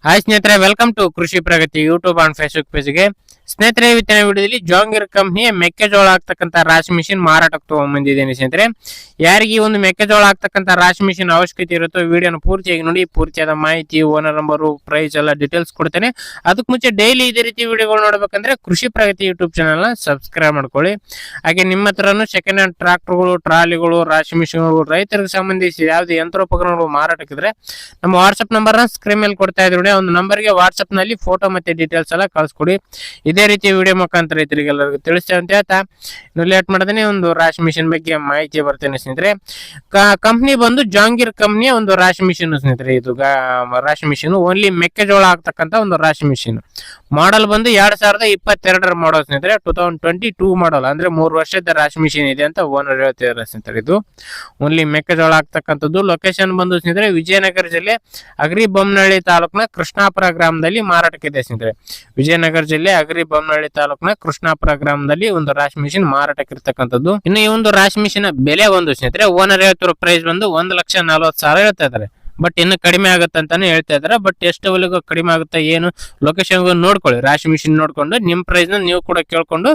Hi ಸ್ನೇಹಿತರೆ, welcome to ಕೃಷಿ ಪ್ರಗತಿ YouTube and Facebook ಪೇಜ್ಗೆ. ಸ್ನೇಹಿತರೆ, ಇವತ್ತಿನ ವಿಡಿಯೋದಲ್ಲಿ ಜಾಂಗೀರ್ ಕಂಪ್ನಿಯ ಮೆಕ್ಕೆಜೋಳ ಆಗ್ತಕ್ಕಂಥ ರಾಶಿ ಮಿಷಿನ್ ಮಾರಾಟಕ್ಕೆ ತಗೊಂಡ್ಬಂದಿದ್ದೇನೆ. ಸ್ನೇಹಿತರೆ, ಯಾರಿಗೆ ಒಂದು ಮೆಕ್ಕೆಜೋಳ ಆಗ್ತಕ್ಕಂಥ ರಾಶಿ ಮಿಷಿನ್ ಅವಶ್ಯಕತೆ ಇರುತ್ತೋ ವಿಡಿಯೋನ ಪೂರ್ತಿಯಾಗಿ ನೋಡಿ. ಪೂರ್ತಿಯಾದ ಮಾಹಿತಿ, ಓನರ್ ನಂಬರು, ಪ್ರೈಸ್ ಎಲ್ಲ ಡೀಟೇಲ್ಸ್ ಕೊಡ್ತೇನೆ. ಅದಕ್ಕೆ ಮುಂಚೆ ಡೈಲಿ ಇದೇ ರೀತಿ ವಿಡಿಯೋಗಳು ನೋಡ್ಬೇಕಂದ್ರೆ ಕೃಷಿ ಪ್ರಗತಿ ಯೂಟ್ಯೂಬ್ ಚಾನಲ್ನ ಸಬ್ಸ್ಕ್ರೈಬ್ ಮಾಡ್ಕೊಳ್ಳಿ. ಹಾಗೆ ನಿಮ್ಮ ಹತ್ರನೂ ಸೆಕೆಂಡ್ ಹ್ಯಾಂಡ್ ಟ್ರಾಕ್ಟರ್ಗಳು, ಟ್ರಾಲಿಗಳು, ರಾಶಿ ಮಿಷಿನ್ಗಳು, ರೈತರಿಗೆ ಸಂಬಂಧಿಸಿ ಯಾವುದೇ ಯಂತ್ರೋಪಕರಣಗಳು ಮಾರಾಟಕ್ಕಿದ್ರೆ ನಮ್ಮ ವಾಟ್ಸ್ಆಪ್ ನಂಬರ್ನ ಸ್ಕ್ರೀನ್ ಮೇಲೆ ಕೊಡ್ತಾ ಇದ್ದೀವಿ. ಒಂದು ನಂಬರ್ಗೆ ವಾಟ್ಸ್ಆಪ್ ನಲ್ಲಿ ಫೋಟೋ ಮತ್ತೆ ಡೀಟೇಲ್ಸ್ ಎಲ್ಲ ಕಳಿಸ್ಕೊಡಿ. ಇದೇ ರೀತಿ ವಿಡಿಯೋ ಮುಖಾಂತರ ರೈತರಿಗೆಲ್ಲರಿಗೂ ತಿಳಿಸ್ತೇವೆ ಅಂತ ಹೇಳ್ತಾ ಇನ್ನು ಲೇಟ್ ಮಾಡದೇನೆ ಒಂದು ರಾಶಿ ಮಿಷಿನ್ ಬಗ್ಗೆ ಮಾಹಿತಿ ಬರ್ತೇನೆ. ಸ್ನೇಹಿತರೆ, ಕಂಪ್ನಿ ಬಂದು ಜಾಂಗೀರ್ ಕಂಪ್ನಿಯ ಒಂದು ರಾಶಿ ಮಿಷಿನ್. ಸ್ನೇಹಿತರೆ, ಇದು ರಾಶಿ ಮಿಷಿನ್ ಓನ್ಲಿ ಮೆಕ್ಕೆಜೋಳ ಆಗ್ತಕ್ಕಂಥ ಒಂದು ರಾಶಿ ಮಿಷಿನ್. ಮಾಡಲ್ ಬಂದು 2022 ಮಾಡಲ್ ಸ್ನೇಹಿತರೆ. 2022 ಮಾಡಲ್ ಅಂದ್ರೆ 3 ವರ್ಷದ ರಾಶಿ ಮಿಷಿನ್ ಇದೆ ಅಂತ ಓನರ್ ಹೇಳ್ತಿದ್ದಾರೆ. ಸ್ನೇಹಿತರೆ, ಇದು ಓನ್ಲಿ ಮೆಕ್ಕೆಜೋಳ ಆಗ್ತಕ್ಕಂಥದ್ದು. ಲೊಕೇಶನ್ ಬಂದು ಸ್ನೇಹಿತರೆ ವಿಜಯನಗರ ಜಿಲ್ಲೆ ಅಗ್ರಿಬೊಮ್ಮನಹಳ್ಳಿ ತಾಲೂಕಿನ ಕೃಷ್ಣಾಪುರ ಗ್ರಾಮದಲ್ಲಿ ಮಾರಾಟಕ್ಕಿದೆ. ಸ್ನೇಹಿತರೆ, ವಿಜಯನಗರ ಜಿಲ್ಲೆ ಅಗ್ರಿಬೊಮ್ಮನಹಳ್ಳಿ ತಾಲೂಕಿನ ಕೃಷ್ಣಾಪುರ ಗ್ರಾಮದಲ್ಲಿ ಒಂದು ರಾಶಿ ಮಿಷಿನ್ ಮಾರಾಟಕ್ಕಿರ್ತಕ್ಕಂಥದ್ದು. ಇನ್ನು ಈ ಒಂದು ರಾಶಿ ಮಿಷಿನ್ ಬೆಲೆ ಒಂದು ಸ್ನೇಹಿತರೆ ಓನರ್ ಹೇಳ್ತಿರೋ ಪ್ರೈಸ್ ಬಂದು 1,40,000 ಹೇಳ್ತಾ ಇದ್ದಾರೆ. ಬಟ್ ಇನ್ನು ಕಡಿಮೆ ಆಗುತ್ತೆ ಅಂತಾನೆ ಹೇಳ್ತಾ ಇದಾರೆ. ಬಟ್ ಎಷ್ಟವರೆಗೂ ಕಡಿಮೆ ಆಗುತ್ತೆ ಏನು ಲೊಕೇಶನ್ ನೋಡ್ಕೊಳ್ಳಿ, ರಾಶಿ ಮಿಷಿನ್ ನೋಡ್ಕೊಂಡು ನಿಮ್ ಪ್ರೈಸ್ ನ ನೀವು ಕೂಡ ಕೇಳ್ಕೊಂಡು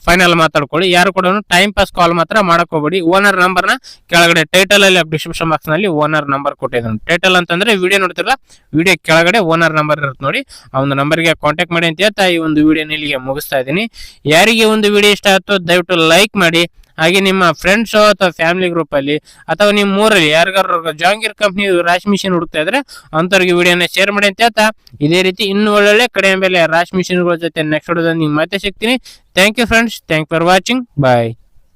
ಫೈನಲ್ ಮಾತಾಡ್ಕೊಳ್ಳಿ. ಯಾರು ಕೂಡ ಟೈಮ್ ಪಾಸ್ ಕಾಲ್ ಮಾತ್ರ ಮಾಡಕ್ ಹೋಗ್ಬೇಡಿ. ಓನರ್ ನಂಬರ್ ನ ಕೆಳಗಡೆ ಟೈಟಲ್ ಅಲ್ಲಿ ಡಿಸ್ಕ್ರಿಪ್ಷನ್ ಬಾಕ್ಸ್ ನಲ್ಲಿ ಓನರ್ ನಂಬರ್ ಕೊಟ್ಟಿದ್ದಾನೆ. ಟೈಟಲ್ ಅಂತಂದ್ರೆ ವಿಡಿಯೋ ನೋಡ್ತಿರಲ್ಲ, ವಿಡಿಯೋ ಕೆಳಗಡೆ ಓನರ್ ನಂಬರ್ ಇರುತ್ತೆ ನೋಡಿ, ಆ ಒಂದು ನಂಬರ್ಗೆ ಕಾಂಟ್ಯಾಕ್ಟ್ ಮಾಡಿ ಅಂತ ಹೇಳ್ತಾ ಈ ಒಂದು ವಿಡಿಯೋ ಇಲ್ಲಿಗೆ ಮುಗಿಸ್ತಾ ಇದ್ದೀನಿ. ಯಾರಿಗೆ ಒಂದು ವಿಡಿಯೋ ಇಷ್ಟ ಆಯ್ತು ದಯವಿಟ್ಟು ಲೈಕ್ ಮಾಡಿ. ಹಾಗೆ ನಿಮ್ಮ ಫ್ರೆಂಡ್ಸ್ ಅಥವಾ ಫ್ಯಾಮಿಲಿ ಗ್ರೂಪ್ ಅಲ್ಲಿ ಅಥವಾ ನಿಮ್ಮ ಊರಲ್ಲಿ ಯಾರಿಗಾರು ಜಾಂಗೀರ್ ಕಂಪ್ನಿ ರಾಶಿ ಮಿಷಿನ್ ಹುಡುಕ್ತಾ ಇದ್ರೆ ಅಂತವ್ರಿಗೆ ವಿಡಿಯೋನ ಶೇರ್ ಮಾಡಿ ಅಂತ ಹೇಳ್ತಾ ಇದೇ ರೀತಿ ಇನ್ನು ಒಳ್ಳೊಳ್ಳೆ ಕಡಿಮೆ ಬೆಲೆ ರಾಶಿ ಮಿಷಿನ್ಗಳ ಜೊತೆ ನೆಕ್ಸ್ಟ್ ವಿಡಿಯೋದಲ್ಲಿ ನಿಮ್ಗೆ ಮತ್ತೆ ಸಿಗ್ತೀನಿ. Thank you friends, thank for watching, bye.